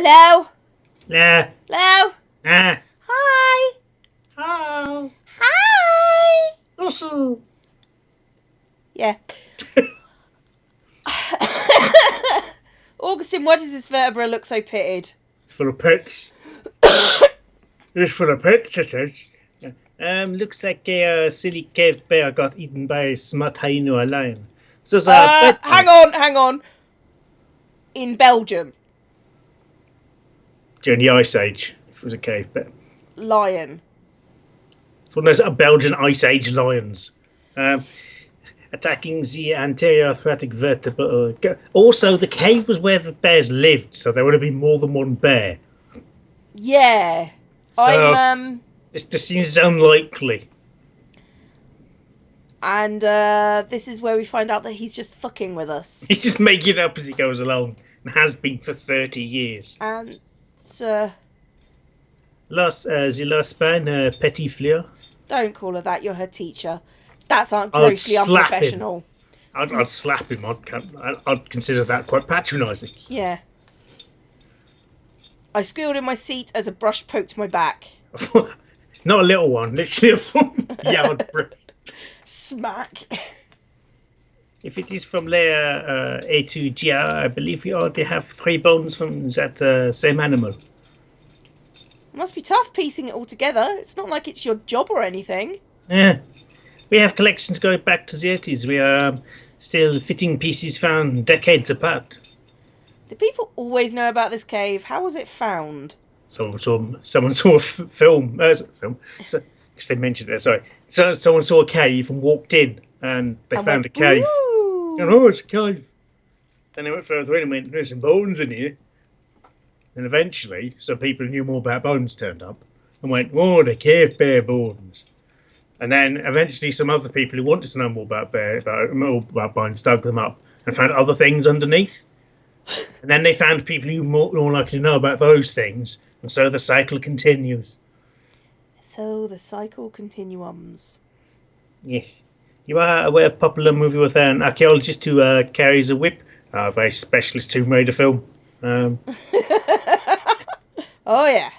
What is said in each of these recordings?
Hello? Nah. Hello? Ah. Hi? Oh. Hi? Also. Yeah. Augustine, why does this vertebra look so pitted? Full of pits. It's full of pits, it is. Looks like a silly cave bear got eaten by a smart hyena or lion. So, Hang on. In Belgium, during the Ice Age, if it was a cave bear. lion. It's one of those Belgian Ice Age lions. Attacking the anterior thoracic vertebra. Also, the cave was where the bears lived, so there would have been more than one bear. Yeah. So, this just seems unlikely. And this is where we find out that he's just fucking with us. He's just making it up as he goes along, and has been for 30 years. And the last spine, Petit Fleur. don't call her that, you're her teacher. That's grossly unprofessional. I'd slap him. I'd consider that quite patronising. Yeah. I squealed in my seat as a brush poked my back. Not a little one, literally a full yard brush. Smack. If it is from layer A to G, I believe we already have 3 bones from that same animal. It must be tough piecing it all together. It's not like it's your job or anything. Yeah. We have collections going back to the 80s. We are still fitting pieces found decades apart. Do people always know about this cave? How was it found? Someone saw a film. So, because they mentioned it, sorry. So, someone saw a cave and walked in, and they found a cave. Ooh. And, oh, it's a cave. Then they went further in and went, there's some bones in here. And eventually, some people who knew more about bones turned up and went, oh, the cave bear bones. And then eventually some other people who wanted to know more about bones dug them up and found other things underneath. And then they found people who were more likely to know about those things. And so the cycle continues. So the cycle continuums. Yes. You are aware of a popular movie with an archaeologist who carries a whip? A very specialist Tomb Raider film. Oh, yeah.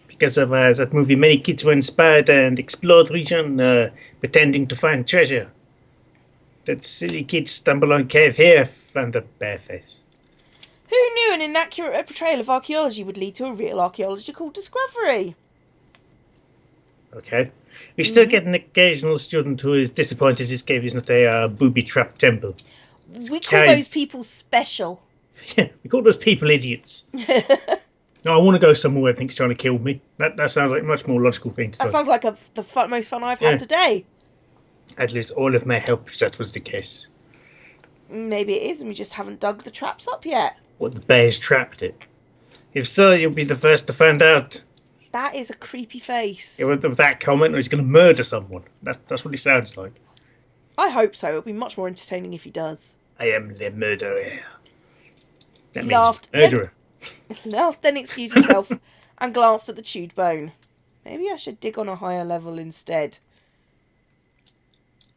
Because of that movie, many kids were inspired and explored the region, pretending to find treasure. That silly kids stumble on cave here, found a bare face. Who knew an inaccurate portrayal of archaeology would lead to a real archaeological discovery? Okay. We still get an occasional student who is disappointed this cave is not a booby-trapped temple. We call those people special. Yeah, we call those people idiots. No, I want to go somewhere where I think's trying to kill me. That sounds like a much more logical thing to do. That sounds like the most fun I've had today. I'd lose all of my help if that was the case. Maybe it is, and we just haven't dug the traps up yet. What, the bears trapped it? If so, you'll be the first to find out. That is a creepy face. Yeah, with that comment, he's going to murder someone. That's what he sounds like. I hope so. It'll be much more entertaining if he does. I am the murderer. That Laughed, means murderer. Laughed, then excused himself and glanced at the chewed bone. Maybe I should dig on a higher level instead.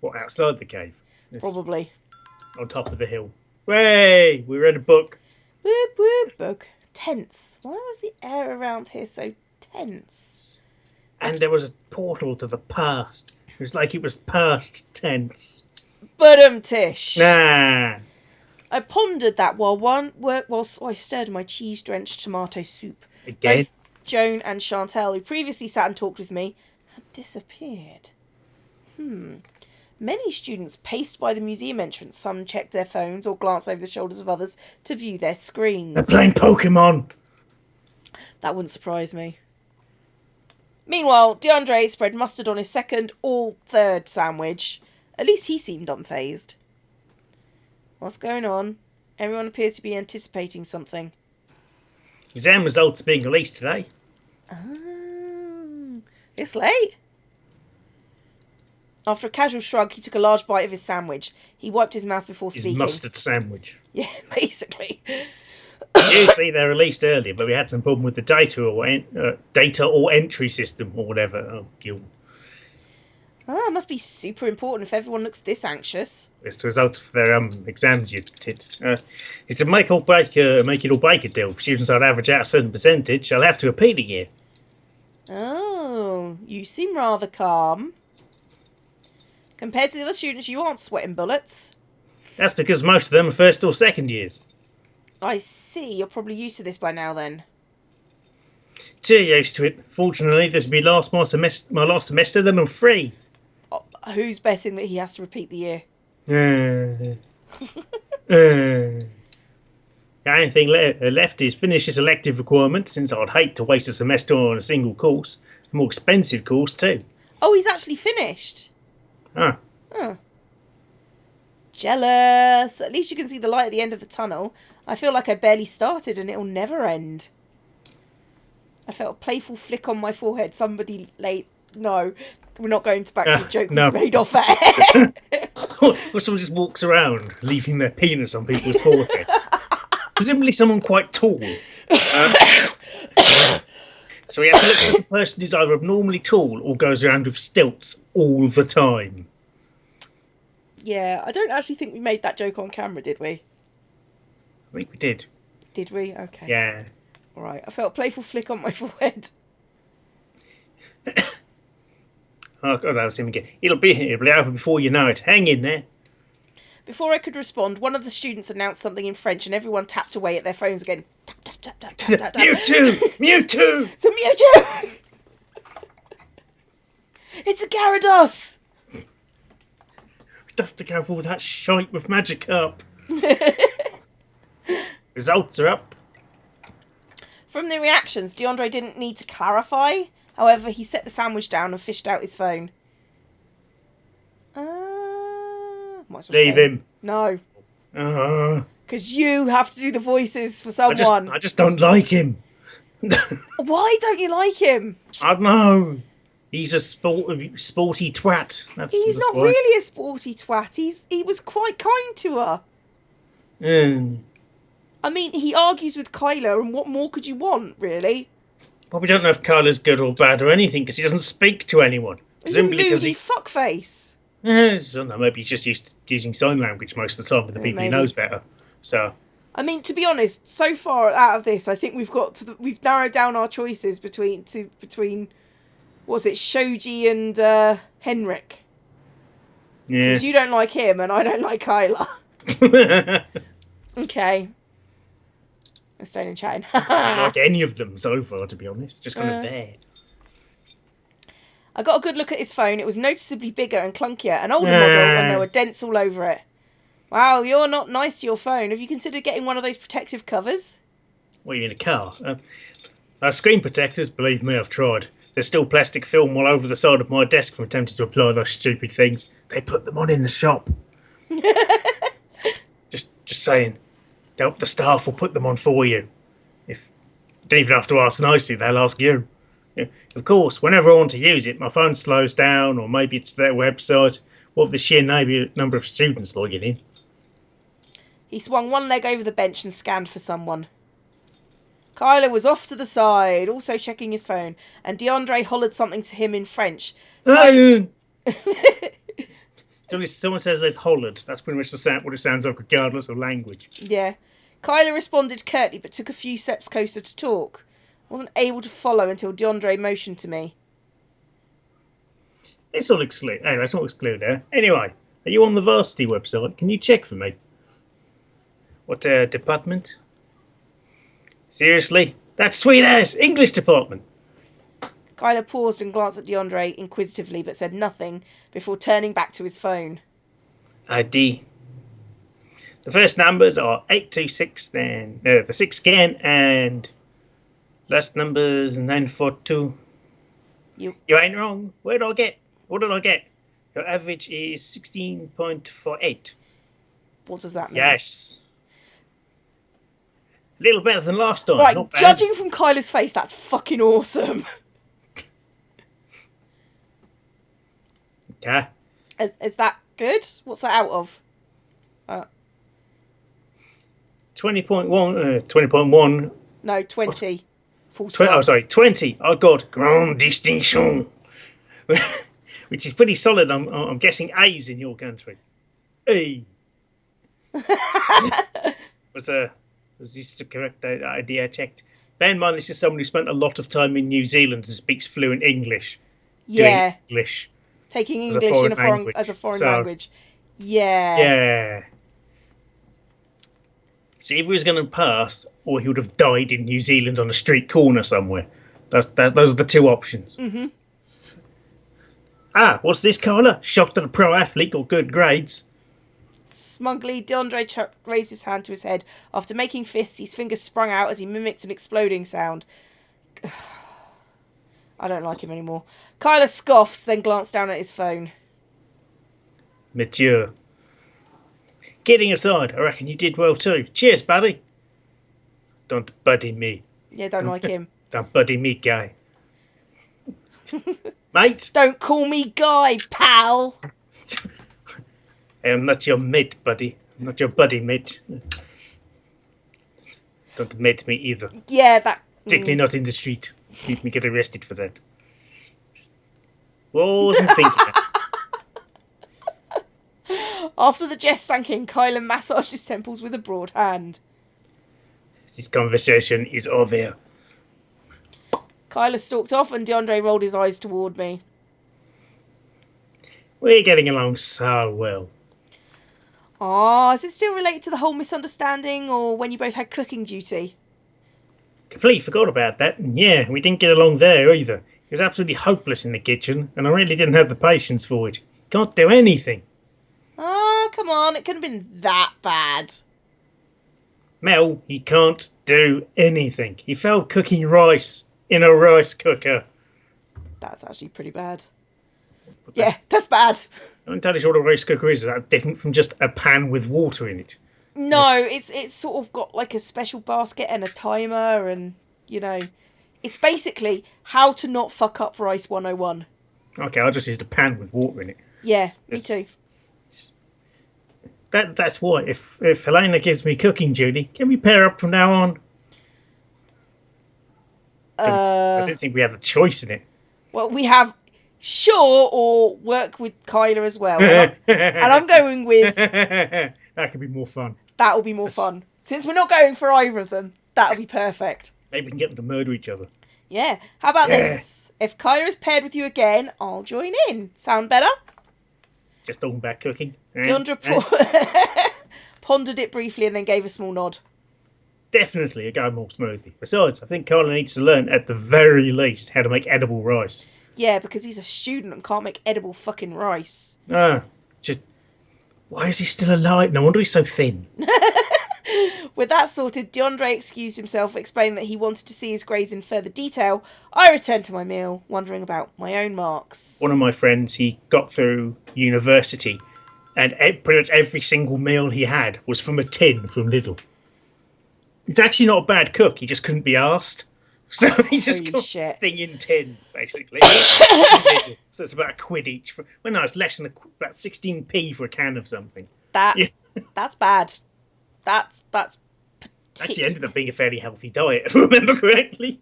What, outside the cave? Probably. On top of the hill. Way! We read a book. Whoop, whoop, book. Tense. Why was the air around here so tense? And there was a portal to the past. It was like it was past tense. Tish. Nah. I pondered that whilst I stirred my cheese-drenched tomato soup. Again? Both Joan and Chantal, who previously sat and talked with me, had disappeared. Many students paced by the museum entrance. Some checked their phones or glanced over the shoulders of others to view their screens. They're playing Pokemon. That wouldn't surprise me. Meanwhile, DeAndre spread mustard on his second or third sandwich. At least he seemed unfazed. What's going on? Everyone appears to be anticipating something. Exam results are being released today. Oh, it's late. After a casual shrug, he took a large bite of his sandwich. He wiped his mouth before speaking. His mustard sandwich. Yeah, basically. Usually they're released earlier, but we had some problem with the data or entry system or whatever. Oh, Gil. Ah, must be super important if everyone looks this anxious. It's the results of their exams, you tit. It's a make it or break it deal. If students don't average out a certain percentage, I'll have to repeat a year. Oh, you seem rather calm. Compared to the other students, you aren't sweating bullets. That's because most of them are first or second years. I see. You're probably used to this by now, then. Too used to it. Fortunately, this will be my last semester, then I'm free. Oh, who's betting that he has to repeat the year? The only thing left is finish his elective requirement, since I'd hate to waste a semester on a single course. A more expensive course, too. Oh, he's actually finished. Ah. Huh. Jealous. At least you can see the light at the end of the tunnel. I feel like I barely started and it'll never end. I felt a playful flick on my forehead. Somebody late. No, we're not going back to the joke we made off air. Or someone just walks around, leaving their penis on people's foreheads. Presumably someone quite tall. So we have to look for the person who's either abnormally tall or goes around with stilts all the time. Yeah, I don't actually think we made that joke on camera, did we? I think we did. Did we? Okay. Yeah. All right. I felt a playful flick on my forehead. Oh, God, that was him again. It'll be over before you know it. Hang in there. Before I could respond, one of the students announced something in French and everyone tapped away at their phones again. Tap, tap, tap, tap, tap, tap, tap. Mewtwo! Mewtwo! It's a Mewtwo! It's a Gyarados! We'd have to go for that shite with Magikarp. Results are up. From the reactions, DeAndre didn't need to clarify. However, he set the sandwich down and fished out his phone. Might as well Leave him. No. Because you have to do the voices for someone. I just don't like him. Why don't you like him? I don't know. He's a sporty twat. He's not really a sporty twat. He was quite kind to her. I mean, he argues with Kyla, and what more could you want, really? Well, we don't know if Kyla's good or bad or anything, because he doesn't speak to anyone. He's a moody fuckface. I don't know, maybe he's just using sign language most of the time with the people he knows better. So, I mean, to be honest, so far out of this, I think we've narrowed down our choices between was it Shoji and Henrik? Yeah. Because you don't like him and I don't like Kyla. Okay. I'm staying and chatting. I don't like any of them so far, to be honest. Just kind of there. I got a good look at his phone. It was noticeably bigger and clunkier, an older model, and there were dents all over it. Wow, you're not nice to your phone. Have you considered getting one of those protective covers? What, you mean a car? Screen protectors, believe me, I've tried. There's still plastic film all over the side of my desk from attempting to apply those stupid things. They put them on in the shop. Just saying. The staff will put them on for you. You don't even have to ask nicely, they'll ask you. Of course, whenever I want to use it, my phone slows down, or maybe it's their website, or the sheer number of students logging in. He swung one leg over the bench and scanned for someone. Kyla was off to the side, also checking his phone, and DeAndre hollered something to him in French. Someone says they've hollered. That's pretty much what it sounds like, regardless of language. Yeah. Kyla responded curtly, but took a few steps closer to talk. I wasn't able to follow until DeAndre motioned to me. It's all excluded. Anyway, it's not excluded there. Anyway, are you on the varsity website? Can you check for me? What department? Seriously? That's sweet ass English department. Kyla paused and glanced at DeAndre inquisitively, but said nothing before turning back to his phone. ID. The first numbers are 826, then the 6 again, and last numbers 942. You ain't wrong. What did I get? Your average is 16.48. What does that mean? Yes. A little better than last time. Right, not bad. Judging from Kyla's face, that's fucking awesome. Okay. Is that good? What's that out of? 20.1. 20.1. No, 20. Sorry, 20. I got grand distinction. which is pretty solid. I'm guessing A's in your country. A. Was this the correct idea? I checked. Bear in mind, this is someone who spent a lot of time in New Zealand and speaks fluent English. Yeah. Doing English. Taking as a English foreign in a foreign language. as a foreign So- language. Yeah. Yeah. See, if he was going to pass, or he would have died in New Zealand on a street corner somewhere. Those are the two options. Mm-hmm. Ah, what's this, Carla? Shocked that a pro athlete got good grades. Smugly, DeAndre raised his hand to his head. After making fists, his fingers sprung out as he mimicked an exploding sound. I don't like him anymore. Kyla scoffed, then glanced down at his phone. Mature. Kidding aside, I reckon you did well too. Cheers, buddy. Don't buddy me. Yeah, don't like him. Don't buddy me, guy. Mate, Don't call me Guy, pal. I am not your mate, buddy. I'm not your buddy, mate. Don't mate me either. Yeah, that... Particularly not in the street. Make me get arrested for that. Wasn't thinking. After the jest sank in, Kyla massaged his temples with a broad hand. This conversation is over. Kyla stalked off and DeAndre rolled his eyes toward me. We're getting along so well. Ah, is it still related to the whole misunderstanding or when you both had cooking duty? Completely forgot about that. And yeah, we didn't get along there either. It was absolutely hopeless in the kitchen, and I really didn't have the patience for it. Can't do anything. Oh, come on, it couldn't have been that bad. Mel, he can't do anything. He failed cooking rice in a rice cooker. That's actually pretty bad. Yeah, that's bad. I'm not entirely sure what a rice cooker is. Is that different from just a pan with water in it? No, it's sort of got like a special basket and a timer and, you know... It's basically how to not fuck up Rice 101. Okay, I just used a pan with water in it. Yeah, me Yes. too. That's why. If Helena gives me cooking duty, can we pair up from now on? I didn't think we had the choice in it. Well, we have sure or work with Kyla as well. And I'm going with That could be more fun. that'll be more fun. Since we're not going for either of them, that'll be perfect. Maybe we can get them to murder each other. Yeah. How about Yeah. this? If Kyla is paired with you again, I'll join in. Sound better? Just talking about cooking. Deandra pondered it briefly and then gave a small nod. Definitely, it'll go more smoothly. Besides, I think Carla needs to learn, at the very least, how to make edible rice. Yeah, because he's a student and can't make edible fucking rice. Just... Why is he still alive? No wonder he's so thin. With that sorted, DeAndre excused himself, explaining that he wanted to see his grays in further detail. I returned to my meal, wondering about my own marks. One of my friends, he got through university, and pretty much every single meal he had was from a tin from Lidl. He's actually not a bad cook, he just couldn't be arsed. So he just Holy got shit. a thing in tin, basically. So it's about £1 each. Well, no, it's less than about 16p for a can of something. That's bad. That's Actually ended up being a fairly healthy diet, if I remember correctly.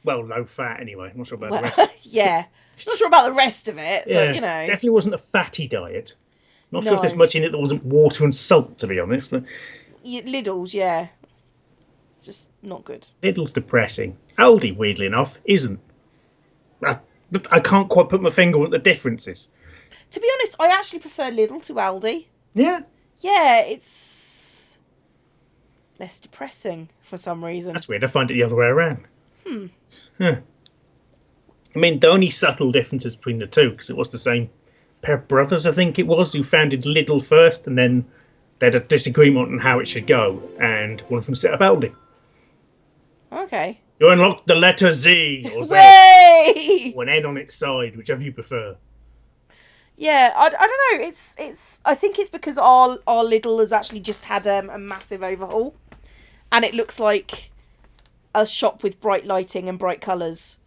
Well, low fat anyway. I'm not sure about the rest. Yeah. Not sure about the rest of it, Yeah, but you know. definitely wasn't a fatty diet. Not sure if there's No. much in it that wasn't water and salt, to be honest. But Lidl's, yeah. It's just not good. Lidl's depressing. Aldi, weirdly enough, isn't. I can't quite put my finger on what the difference is. To be honest, I actually prefer Lidl to Aldi. Yeah, Yeah, it's less depressing for some reason. that's weird. I find it the other way around. Huh. I mean, the only subtle differences between the two, because it was the same pair of brothers, I think it was, who founded Lidl first, and then they had a disagreement on how it should go, and one of them set up Aldi. Okay. You unlock the letter Z, or Z, Way! or an N on its side, whichever you prefer. Yeah, I don't know. It's. I think it's because our Lidl has actually just had a massive overhaul, and it looks like a shop with bright lighting and bright colours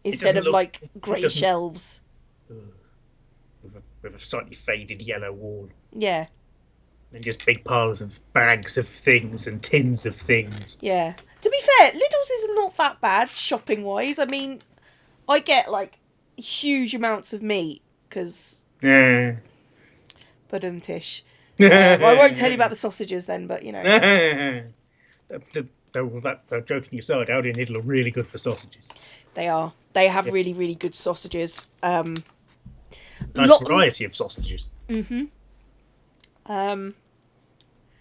instead of like grey doesn't- shelves. With a slightly faded yellow wall. Yeah, And just big piles of bags of things and tins of things. yeah. To be fair, Lidl's is not that bad shopping wise. I mean, I get, like, huge amounts of meat, because... Yeah. Badum-tish. I won't tell you about the sausages then, but, you know. Joking aside, Aldi and Lidl are really good for sausages. They are. They have really, really good sausages. Nice variety of sausages. Mm-hmm.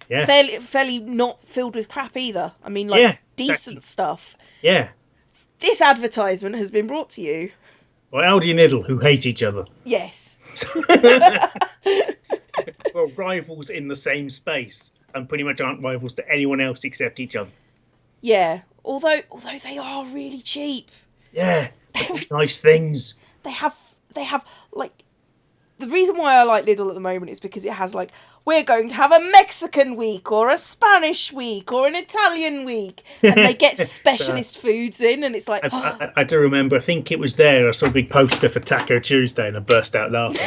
Yeah. Fairly not filled with crap either. I mean, like, decent stuff. Yeah. This advertisement has been brought to you by Aldi and Lidl, who hate each other. Yes. Well, rivals in the same space, and pretty much aren't rivals to anyone else except each other. Yeah. Although they are really cheap. Yeah. Nice things. They have like, the reason why I like Lidl at the moment is because it has, like, we're going to have a Mexican week or a Spanish week or an Italian week, and they get specialist foods in, and it's like... I do remember, I think it was there, I saw a big poster for Taco Tuesday and I burst out laughing.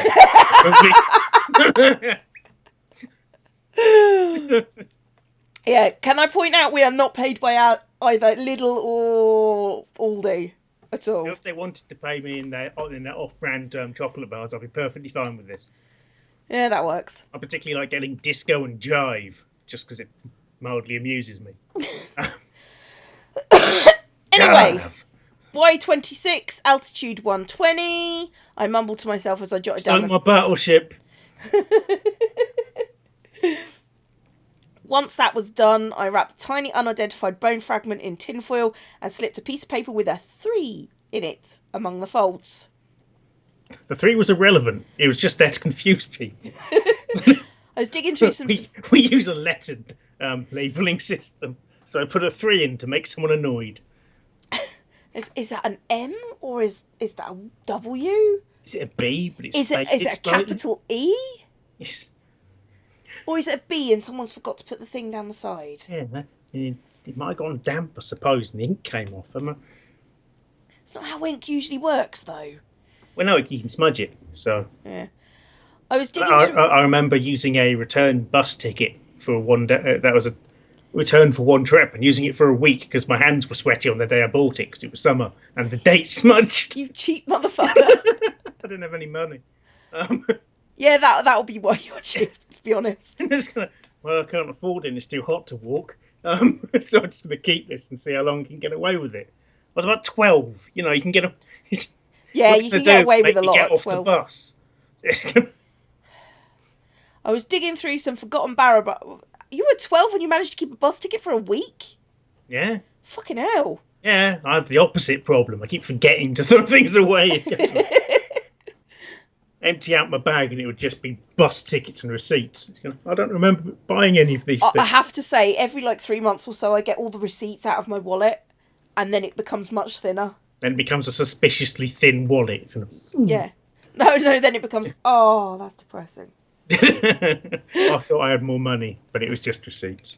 Yeah, can I point out we are not paid by either Lidl or Aldi at all. If they wanted to pay me in their off-brand chocolate bars, I'd be perfectly fine with this. Yeah, that works. I particularly like getting Disco and Jive, just because it mildly amuses me. Anyway, Y26, altitude 120. I mumbled to myself as I jotted down... my battleship. Once that was done, I wrapped a tiny unidentified bone fragment in tinfoil and slipped a piece of paper with a 3 in it among the folds. The 3 was irrelevant. It was just there to confuse people. I was digging through some... We use a lettered labelling system, so I put a 3 in to make someone annoyed. Is that an M or is that a W? Is it a B? But is it a capital E? Yes. Or is it a B and someone's forgot to put the thing down the side? Yeah, it might have gone damp, I suppose, and the ink came off. It's not how ink usually works, though. Well, no, you can smudge it, so... Yeah. I was digging through... I remember using a return bus ticket for one day. That was a return for one trip, and using it for a week because my hands were sweaty on the day I bought it because it was summer, and the date smudged. You cheap motherfucker. I didn't have any money. Yeah, that'll be why you're cheap, to be honest. I'm just gonna, I can't afford it and it's too hot to walk. So I'm just going to keep this and see how long I can get away with it. I was about 12. You know, you can get a... Yeah, you can get away with a lot get at off 12. The bus. I was digging through some forgotten barrow... You were 12 and you managed to keep a bus ticket for a week? Yeah. Fucking hell. Yeah, I have the opposite problem. I keep forgetting to throw things away. Empty out my bag and it would just be bus tickets and receipts. I don't remember buying any of these things. I have to say, every 3 months or so I get all the receipts out of my wallet and then it becomes much thinner. Then it becomes a suspiciously thin wallet. Yeah. No, then it becomes, oh, that's depressing. I thought I had more money, but it was just receipts.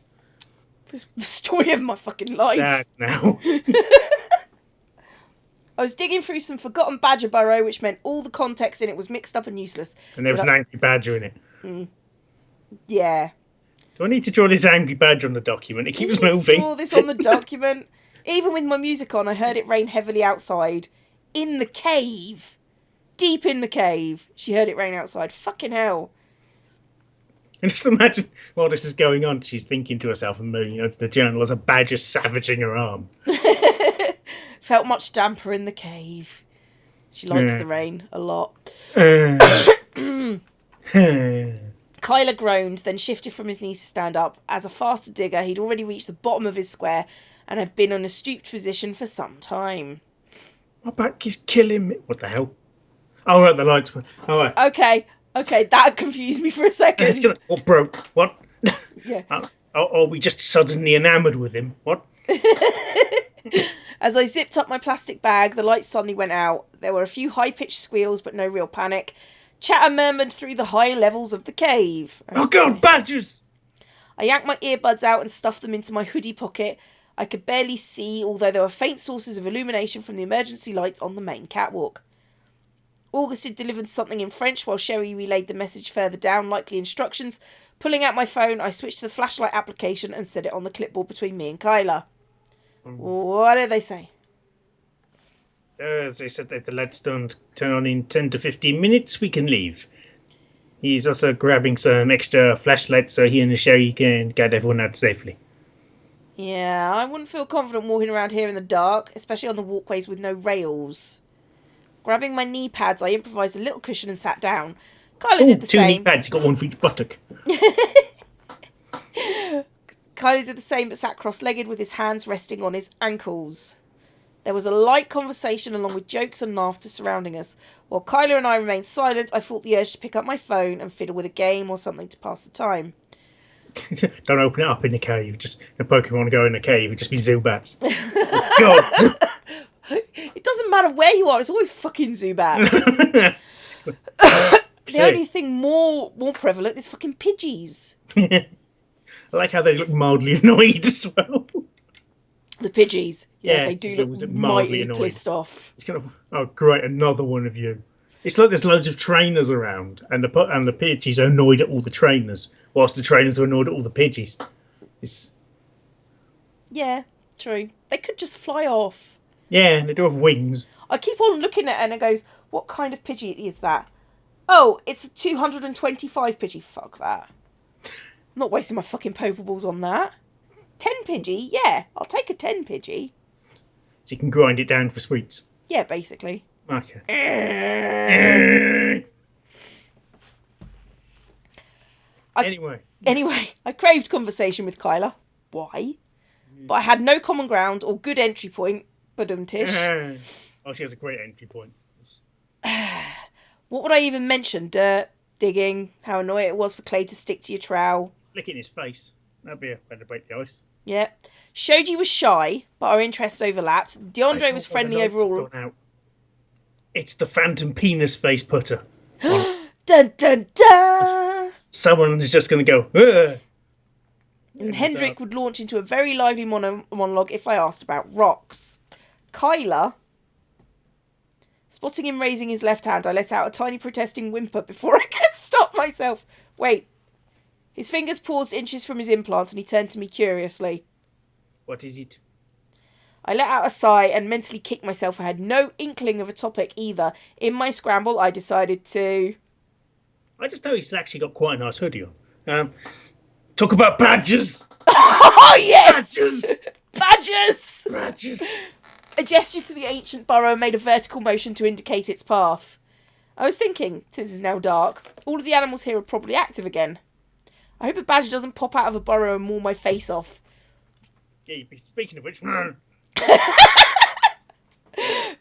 It's the story of my fucking life. Sad now. I was digging through some forgotten badger burrow, which meant all the context in it was mixed up and useless. And there was an angry badger in it. Yeah. Do I need to draw this angry badger on the document? It keeps moving. Draw this on the document. Even with my music on, I heard it rain heavily outside. In the cave. Deep in the cave. She heard it rain outside. Fucking hell. And just imagine while this is going on, she's thinking to herself and moving to the journal as a badger savaging her arm. Felt much damper in the cave. She likes the rain a lot. Kyler groaned, then shifted from his knees to stand up. As a faster digger, he'd already reached the bottom of his square and had been on a stooped position for some time. My back is killing me. What the hell? Oh, right, the lights were... Oh, right. Okay, that confused me for a second. What broke? What? Yeah. Are we just suddenly enamoured with him? What? As I zipped up my plastic bag, the lights suddenly went out. There were a few high-pitched squeals, but no real panic. Chatter murmured through the high levels of the cave. Oh God, badgers! I yanked my earbuds out and stuffed them into my hoodie pocket. I could barely see, although there were faint sources of illumination from the emergency lights on the main catwalk. August had delivered something in French while Sherry relayed the message further down, likely instructions. Pulling out my phone, I switched to the flashlight application and set it on the clipboard between me and Kyla. What did they say? They said that the lights don't turn on in 10 to 15 minutes, we can leave. He's also grabbing some extra flashlights so he and Sherry can get everyone out safely. Yeah, I wouldn't feel confident walking around here in the dark, especially on the walkways with no rails. Grabbing my knee pads, I improvised a little cushion and sat down. Kyla did the Two knee same. pads, you got one for each buttock. Kyla did the same but sat cross-legged with his hands resting on his ankles. There was a light conversation along with jokes and laughter surrounding us. While Kyla and I remained silent, I felt the urge to pick up my phone and fiddle with a game or something to pass the time. Don't open it up in the cave. Just a Pokemon go in the cave, it'd just be Zubats. God! It doesn't matter where you are, it's always fucking Zubats. The only thing more prevalent is fucking Pidgeys. I like how they look mildly annoyed as well. The Pidgeys. Yeah, they just do look mildly mightily pissed off. It's kind of, oh great, another one of you. It's like there's loads of trainers around, and the Pidgeys are annoyed at all the trainers, whilst the trainers are annoyed at all the Pidgeys. Yeah, true. They could just fly off. Yeah, they do have wings. I keep on looking at it and it goes, what kind of Pidgey is that? Oh, it's a 225 Pidgey. Fuck that. I'm not wasting my fucking Pokeballs on that. 10 Pidgey? Yeah, I'll take a 10 Pidgey. So you can grind it down for sweets. Yeah, basically. Okay. Anyway, I craved conversation with Kyla. Why? But I had no common ground or good entry point. Tish. Oh, she has a great entry point. What would I even mention? Dirt, digging, how annoying it was for Clay to stick to your trowel. Flick it in his face. That'd be a way to break the ice. Yeah. Shoji was shy, but our interests overlapped. DeAndre was friendly overall. It's the phantom penis face putter. Dun dun dun! Someone is just going to go, ugh. And Hendrik would launch into a very lively monologue if I asked about rocks. Kyla, spotting him raising his left hand, I let out a tiny protesting whimper before I could stop myself. Wait. His fingers paused inches from his implant and he turned to me curiously. What is it? I let out a sigh and mentally kicked myself. I had no inkling of a topic either. In my scramble, I decided to... I just know he's actually got quite a nice hoodie on. Talk about badgers! Oh, yes! Badgers! Badgers! Badgers! A gesture to the ancient burrow made a vertical motion to indicate its path. I was thinking, since it's now dark, all of the animals here are probably active again. I hope a badger doesn't pop out of a burrow and maul my face off. Yeah, speaking of which...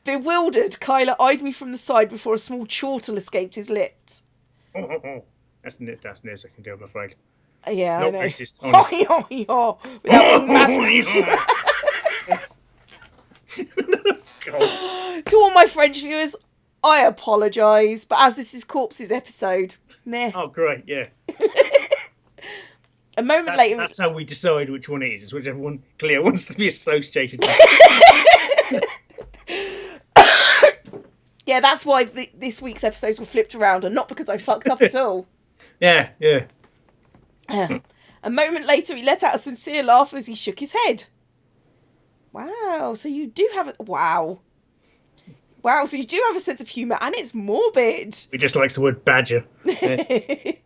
Bewildered, Kyla eyed me from the side before a small chortle escaped his lips. That's the nearest I can do, I'm afraid. Yeah, Not I know. racist, Without being massive. To all my French viewers, I apologise, but as this is Corpse's episode, meh. Oh, great, yeah. A moment later... That's how we decide which one it is. It's whichever one Cleo wants to be associated with. Yeah, that's why this week's episodes were flipped around, and not because I fucked up at all. Yeah. A moment later, he let out a sincere laugh as he shook his head. Wow, so you do have a... Wow, so you do have a sense of humour, and it's morbid. He just likes the word badger.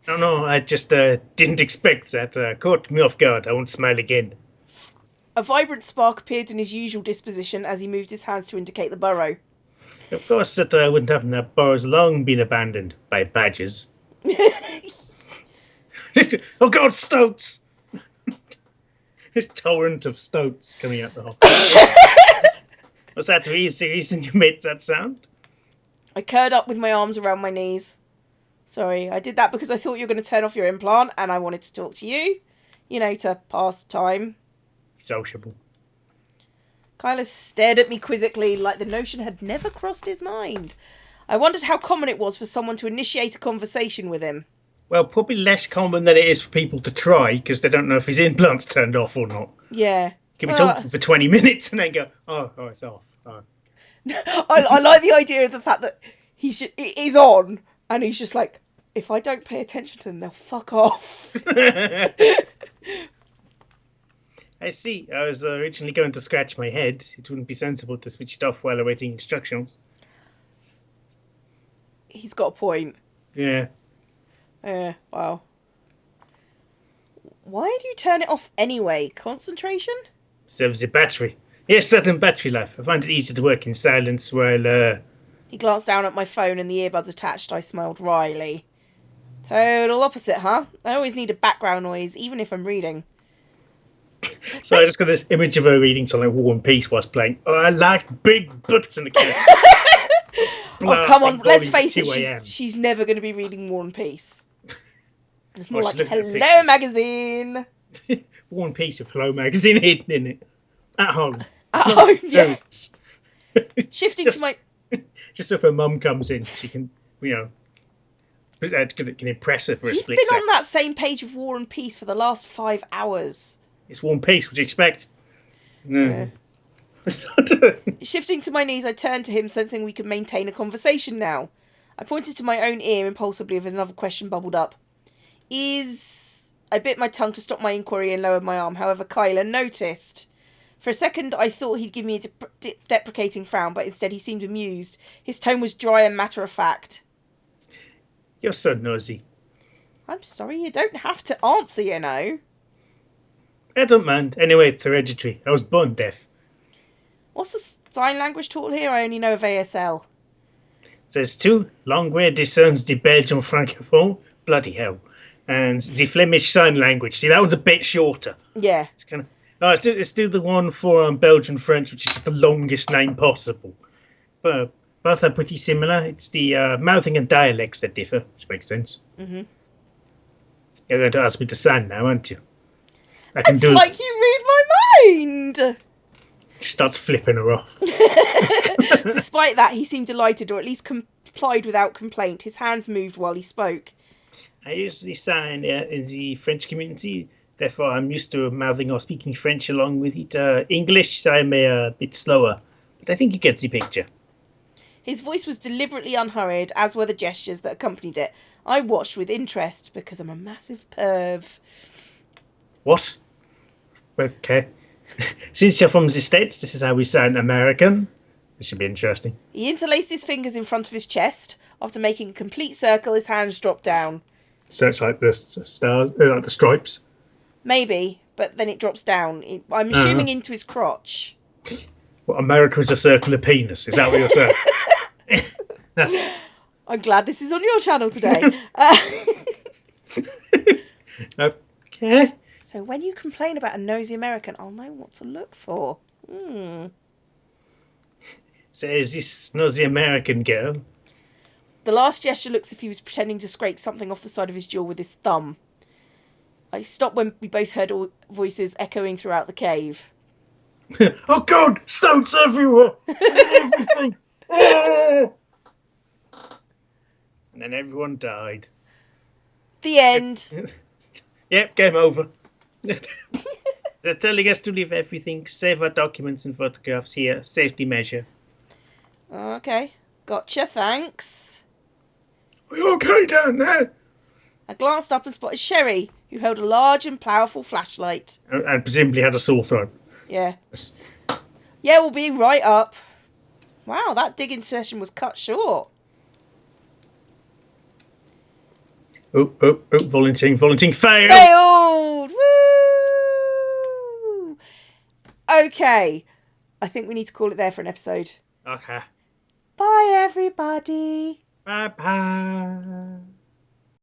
No, I just didn't expect that. Caught me off guard. I won't smile again. A vibrant spark appeared in his usual disposition as he moved his hands to indicate the burrow. Of course, that wouldn't happen. That burrow's long been abandoned by badgers. Oh God, stoats! This torrent of stoats coming out the hole. What's that? Are you serious and you made that sound? I curled up with my arms around my knees. Sorry, I did that because I thought you were going to turn off your implant and I wanted to talk to you. You know, to pass time. Sociable. Kyla stared at me quizzically like the notion had never crossed his mind. I wondered how common it was for someone to initiate a conversation with him. Well, probably less common than it is for people to try, because they don't know if his implant's turned off or not. Yeah. Can be talking for 20 minutes and then go, oh, it's off. Oh. I like the idea of the fact that it is on, and he's just like, if I don't pay attention to them, they'll fuck off. I see. I was originally going to scratch my head. It wouldn't be sensible to switch it off while awaiting instructions. He's got a point. Yeah. Wow. Why do you turn it off anyway? Concentration? Serves the battery. Yes, certain battery life. I find it easier to work in silence while, He glanced down at my phone and the earbuds attached. I smiled wryly. Total opposite, huh? I always need a background noise, even if I'm reading. So I just got this image of her reading something like War and Peace whilst playing. Oh, I like big butts in the kid. Oh, come on, let's face it, 2 a.m. she's never going to be reading War and Peace. It's more Oh, like she's looking at Hello pictures. Magazine. War and Peace of Hello Magazine hidden in it. At home. At home, yeah. Notes. Shifting Just- to my... Just so if her mum comes in, she can, can impress her for a You've split been second. on that same page of War and Peace for the last 5 hours. It's War and Peace, what do you expect? No. Shifting to my knees, I turned to him, sensing we could maintain a conversation now. I pointed to my own ear impulsively as another question bubbled up. I bit my tongue to stop my inquiry and lowered my arm. However, Kyler noticed. For a second, I thought he'd give me a deprecating frown, but instead he seemed amused. His tone was dry and matter-of-fact. You're so nosy. I'm sorry, you don't have to answer, you know. I don't mind. Anyway, it's hereditary. I was born deaf. What's the sign language taught here? I only know of ASL. There's two. Long way discerns the Belgian francophone. Bloody hell. And the Flemish sign language. See, that one's a bit shorter. Yeah. It's kind of... Oh, let's do the one for Belgian French, which is just the longest name possible. But both are pretty similar. It's the mouthing and dialects that differ, which makes sense. Mm-hmm. You're going to ask me to sign now, aren't you? I can It's do. like you read my mind! She starts flipping her off. Despite that, he seemed delighted, or at least complied without complaint. His hands moved while he spoke. I usually sign in the French community. Therefore, I'm used to mouthing or speaking French along with it. English, I'm a bit slower. But I think you get the picture. His voice was deliberately unhurried, as were the gestures that accompanied it. I watched with interest, because I'm a massive perv. What? Okay. Since you're from the States, this is how we sign American. This should be interesting. He interlaced his fingers in front of his chest. After making a complete circle, his hands dropped down. So it's like the stars, like the stripes. Maybe, but then it drops down. I'm assuming into his crotch. Well, America is a circular penis. Is that what you're saying? I'm glad this is on your channel today. Okay. So when you complain about a nosy American, I'll know what to look for. So is this nosy American girl? The last gesture looks as if he was pretending to scrape something off the side of his jaw with his thumb. I stopped when we both heard all voices echoing throughout the cave. Oh God! Stones everywhere! Everything! Oh! And then everyone died. The end. Yep, game over. They're telling us to leave everything, save our documents and photographs here. Safety measure. Okay. Gotcha, thanks. Are you okay down there? I glanced up and spotted Sherry, who held a large and powerful flashlight. And presumably had a sore throat. Yeah. Yeah, we'll be right up. Wow, that digging session was cut short. Oh, volunteering, fail! Failed! Woo! Okay. I think we need to call it there for an episode. Okay. Bye, everybody. Bye-bye.